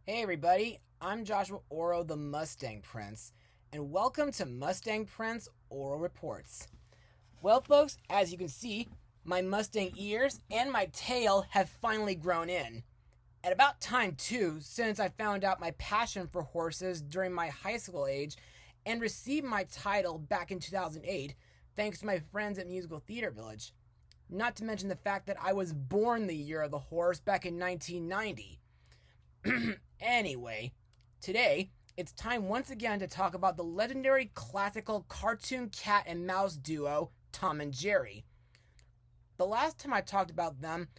Hey everybody, I'm Joshua Orro, the Mustang Prince, and welcome to Mustang Prince Oral Reports. Well, folks, as you can see, my Mustang ears and my tail have finally grown in. At about time, too, since I found out my passion for horses during my high school age and received my title back in 2008 thanks to my friends at Musical Theater Village. Not to mention the fact that I was born the year of the horse back in 1990. Anyway, today it's time once again to talk about the legendary classical cartoon cat and mouse duo, Tom and Jerry. The last time I talked about them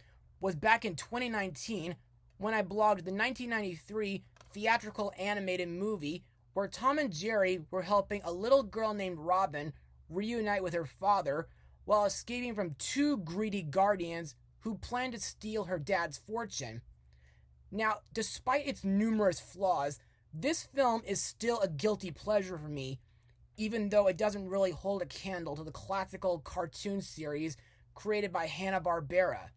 was back in 2019 when I blogged the 1993 theatrical animated movie where Tom and Jerry were helping a little girl named Robin reunite with her father while escaping from two greedy guardians who planned to steal her dad's fortune. Now, despite its numerous flaws, this film is still a guilty pleasure for me, even though it doesn't really hold a candle to the classical cartoon series created by Hanna-Barbera.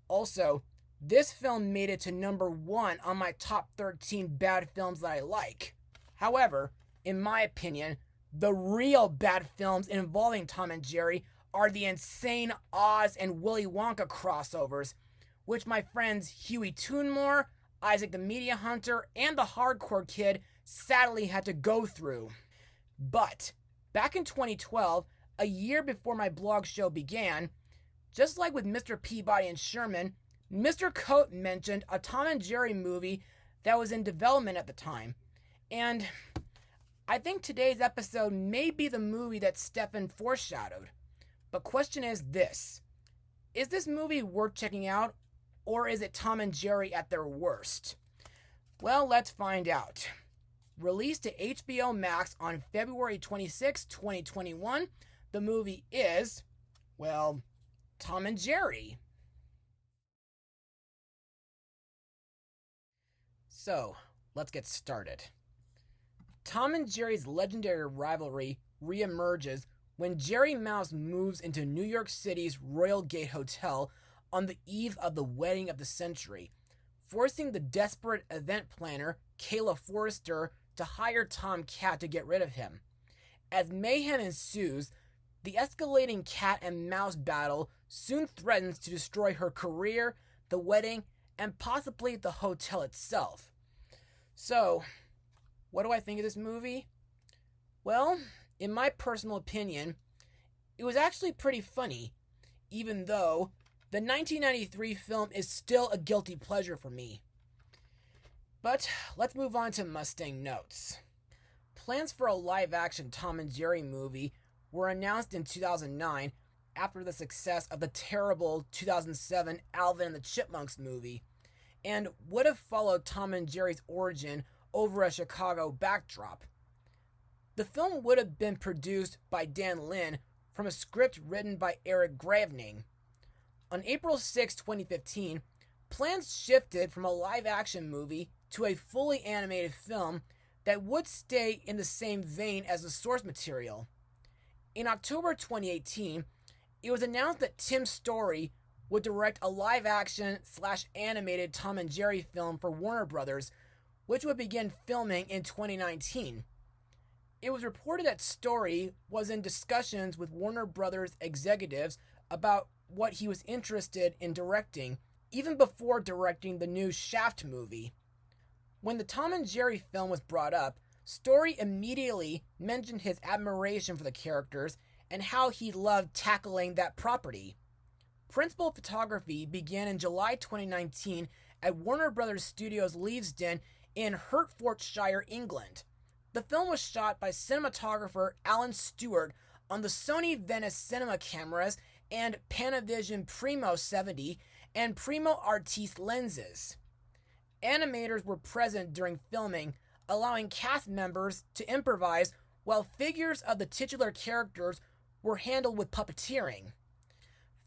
Also, this film made it to number 1 on my top 13 bad films that I like. However, in my opinion, the real bad films involving Tom and Jerry are the insane Oz and Willy Wonka crossovers, which my friends Huey Toonmore, Isaac the Media Hunter, and the Hardcore Kid sadly had to go through. But back in 2012, a year before my blog show began, just like with Mr. Peabody and Sherman, Mr. Coate mentioned a Tom and Jerry movie that was in development at the time. And I think today's episode may be the movie that Stefan foreshadowed. But question is this: is this movie worth checking out, or is it Tom and Jerry at their worst? Well, let's find out. Released to HBO Max on February 26, 2021, the movie is, well, Tom and Jerry. So, let's get started. Tom and Jerry's legendary rivalry reemerges when Jerry Mouse moves into New York City's Royal Gate Hotel on the eve of the wedding of the century, forcing the desperate event planner, Kayla Forrester, to hire Tom Cat to get rid of him. As mayhem ensues, the escalating cat and mouse battle soon threatens to destroy her career, the wedding, and possibly the hotel itself. So, what do I think of this movie? Well, in my personal opinion, it was actually pretty funny, even though the 1993 film is still a guilty pleasure for me. But let's move on to Mustang notes. Plans for a live-action Tom and Jerry movie were announced in 2009 after the success of the terrible 2007 Alvin and the Chipmunks movie, and would have followed Tom and Jerry's origin over a Chicago backdrop. The film would have been produced by Dan Lin from a script written by Eric Gravening. On April 6, 2015, plans shifted from a live-action movie to a fully animated film that would stay in the same vein as the source material. In October 2018, it was announced that Tim Story would direct a live-action/animated Tom and Jerry film for Warner Brothers, which would begin filming in 2019. It was reported that Story was in discussions with Warner Brothers executives about what he was interested in directing, even before directing the new Shaft movie. When the Tom and Jerry film was brought up, Story immediately mentioned his admiration for the characters and how he loved tackling that property. Principal photography began in July 2019 at Warner Brothers Studios Leavesden in Hertfordshire, England. The film was shot by cinematographer Alan Stewart on the Sony Venice cinema cameras and Panavision Primo 70 and Primo Artiste lenses. Animators were present during filming, allowing cast members to improvise while figures of the titular characters were handled with puppeteering.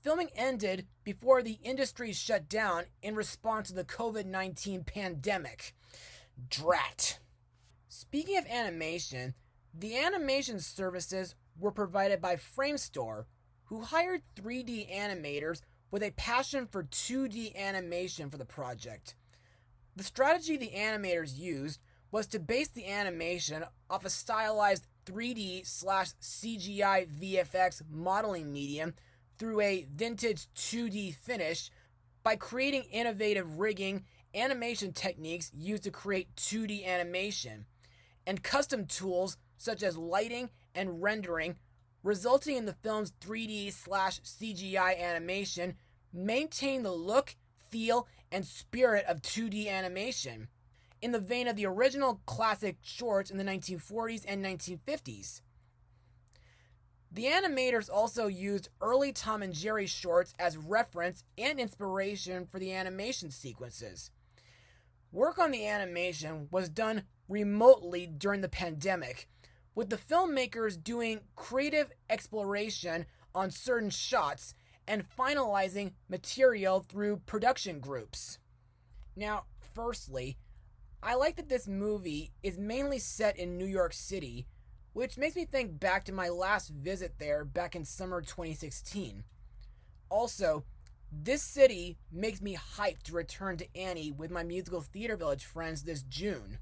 Filming ended before the industry shut down in response to the COVID-19 pandemic. Drat. Speaking of animation, the animation services were provided by Framestore, who hired 3D animators with a passion for 2D animation for the project. The strategy the animators used was to base the animation off a stylized 3D slash CGI VFX modeling medium through a vintage 2D finish by creating innovative rigging animation techniques used to create 2D animation, and custom tools such as lighting and rendering, resulting in the film's 3D slash CGI animation maintain the look, feel, and spirit of 2D animation, in the vein of the original classic shorts in the 1940s and 1950s. The animators also used early Tom and Jerry shorts as reference and inspiration for the animation sequences. Work on the animation was done remotely during the pandemic, with the filmmakers doing creative exploration on certain shots and finalizing material through production groups. Now, firstly, I like that this movie is mainly set in New York City, which makes me think back to my last visit there back in summer 2016. Also, this city makes me hyped to return to Annie with my musical Theater Village friends this June.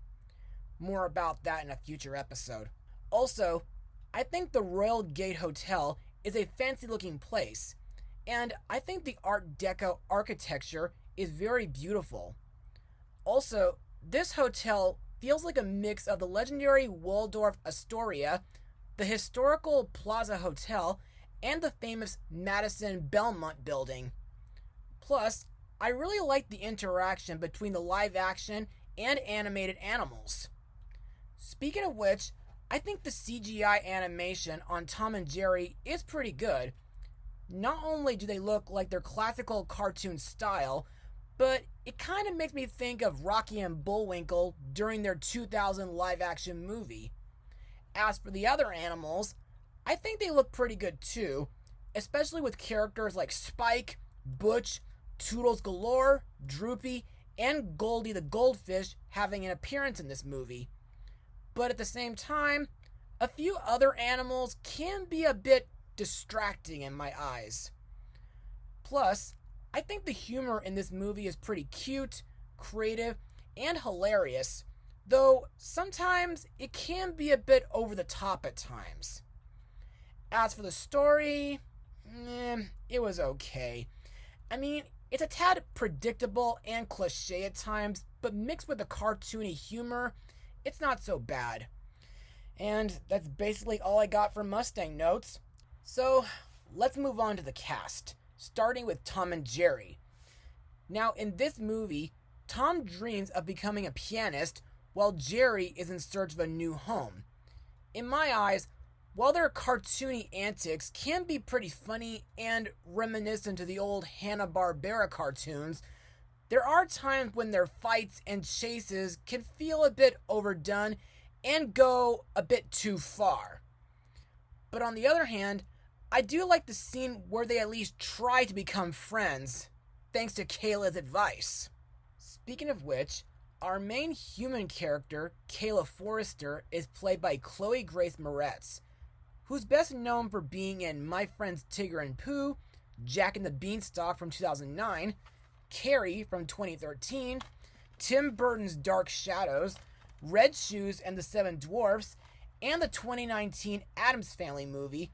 More about that in a future episode. Also, I think the Royal Gate Hotel is a fancy looking place, and I think the Art Deco architecture is very beautiful. Also, this hotel feels like a mix of the legendary Waldorf Astoria, the historical Plaza Hotel, and the famous Madison Belmont building. Plus, I really like the interaction between the live action and animated animals. Speaking of which, I think the CGI animation on Tom and Jerry is pretty good. Not only do they look like their classical cartoon style, but it kind of makes me think of Rocky and Bullwinkle during their 2000 live-action movie. As for the other animals, I think they look pretty good too, especially with characters like Spike, Butch, Toodles Galore, Droopy, and Goldie the Goldfish having an appearance in this movie. But at the same time, a few other animals can be a bit distracting in my eyes. Plus, I think the humor in this movie is pretty cute, creative, and hilarious, though sometimes it can be a bit over the top at times. As for the story, it was okay. I mean, it's a tad predictable and cliche at times, but mixed with the cartoony humor, it's not so bad. And that's basically all I got for Mustang notes. So, let's move on to the cast, starting with Tom and Jerry. Now, in this movie, Tom dreams of becoming a pianist while Jerry is in search of a new home. In my eyes, while their cartoony antics can be pretty funny and reminiscent to the old Hanna-Barbera cartoons, there are times when their fights and chases can feel a bit overdone and go a bit too far. But on the other hand, I do like the scene where they at least try to become friends, thanks to Kayla's advice. Speaking of which, our main human character, Kayla Forrester, is played by Chloe Grace Moretz, who's best known for being in My Friends Tigger and Pooh, Jack and the Beanstalk from 2009, Carrie from 2013, Tim Burton's Dark Shadows, Red Shoes and the Seven Dwarfs, and the 2019 Addams Family movie,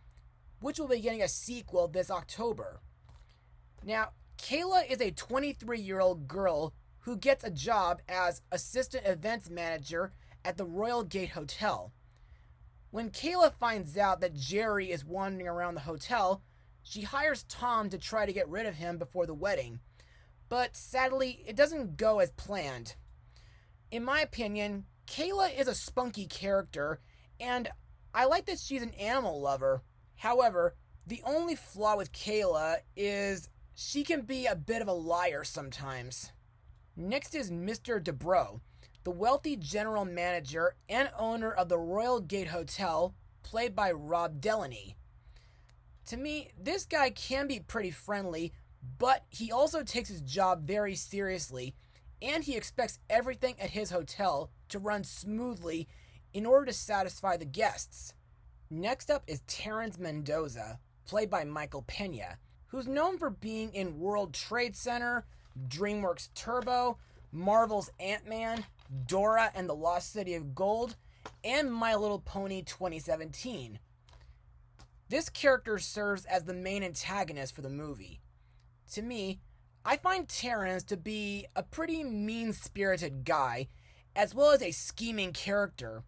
which will be getting a sequel this October. Now, Kayla is a 23-year-old girl who gets a job as assistant events manager at the Royal Gate Hotel. When Kayla finds out that Jerry is wandering around the hotel, she hires Tom to try to get rid of him before the wedding. But sadly, it doesn't go as planned. In my opinion, Kayla is a spunky character, and I like that she's an animal lover. However, the only flaw with Kayla is she can be a bit of a liar sometimes. Next is Mr. Dubrow, the wealthy general manager and owner of the Royal Gate Hotel, played by Rob Delaney. To me, this guy can be pretty friendly, but he also takes his job very seriously, and he expects everything at his hotel to run smoothly in order to satisfy the guests. Next up is Terrence Mendoza, played by Michael Pena, who's known for being in World Trade Center, DreamWorks Turbo, Marvel's Ant-Man, Dora and the Lost City of Gold, and My Little Pony 2017. This character serves as the main antagonist for the movie. To me, I find Terrence to be a pretty mean-spirited guy, as well as a scheming character.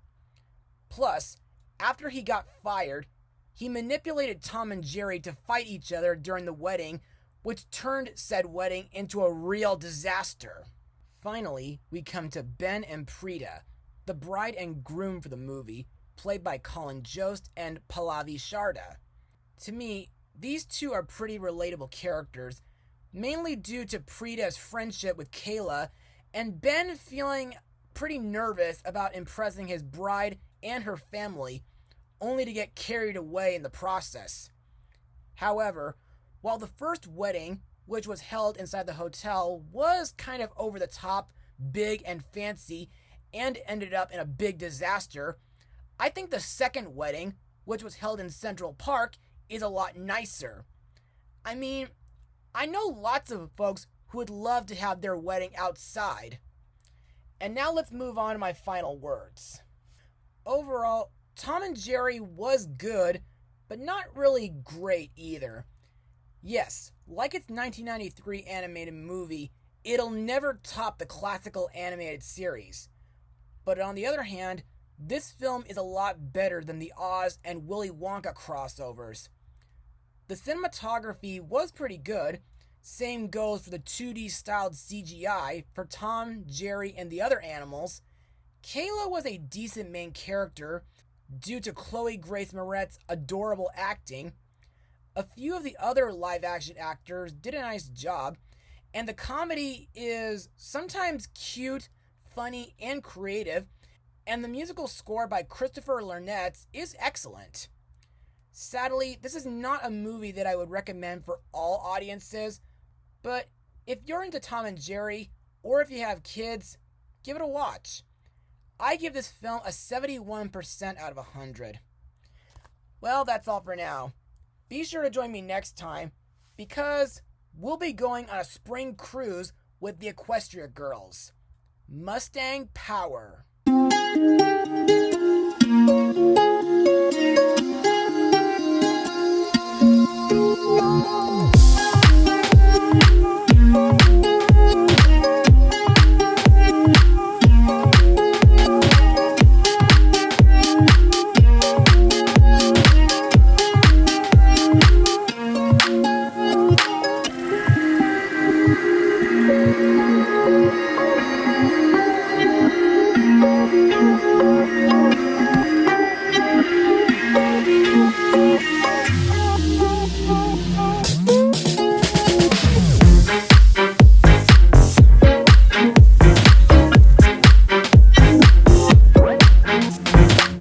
Plus, after he got fired, he manipulated Tom and Jerry to fight each other during the wedding, which turned said wedding into a real disaster. Finally, we come to Ben and Preeta, the bride and groom for the movie, played by Colin Jost and Pallavi Sharda. To me, these two are pretty relatable characters, mainly due to Preeta's friendship with Kayla, and Ben feeling pretty nervous about impressing his bride and her family, only to get carried away in the process. However, while the first wedding, which was held inside the hotel, was kind of over the top, big and fancy, and ended up in a big disaster, I think the second wedding, which was held in Central Park, is a lot nicer. I mean, I know lots of folks who would love to have their wedding outside. And now let's move on to my final words. Overall, Tom and Jerry was good, but not really great either. Yes, like its 1993 animated movie, it'll never top the classical animated series. But on the other hand, this film is a lot better than the Oz and Willy Wonka crossovers. The cinematography was pretty good. Same goes for the 2D styled CGI for Tom, Jerry, and the other animals. Kayla was a decent main character due to Chloe Grace Moretz's adorable acting. A few of the other live-action actors did a nice job, and the comedy is sometimes cute, funny, and creative, and the musical score by Christopher Lornetz is excellent. Sadly, this is not a movie that I would recommend for all audiences, but if you're into Tom and Jerry, or if you have kids, give it a watch. I give this film a 71% out of 100. Well, that's all for now. Be sure to join me next time, because we'll be going on a spring cruise with the Equestria Girls. Mustang Power.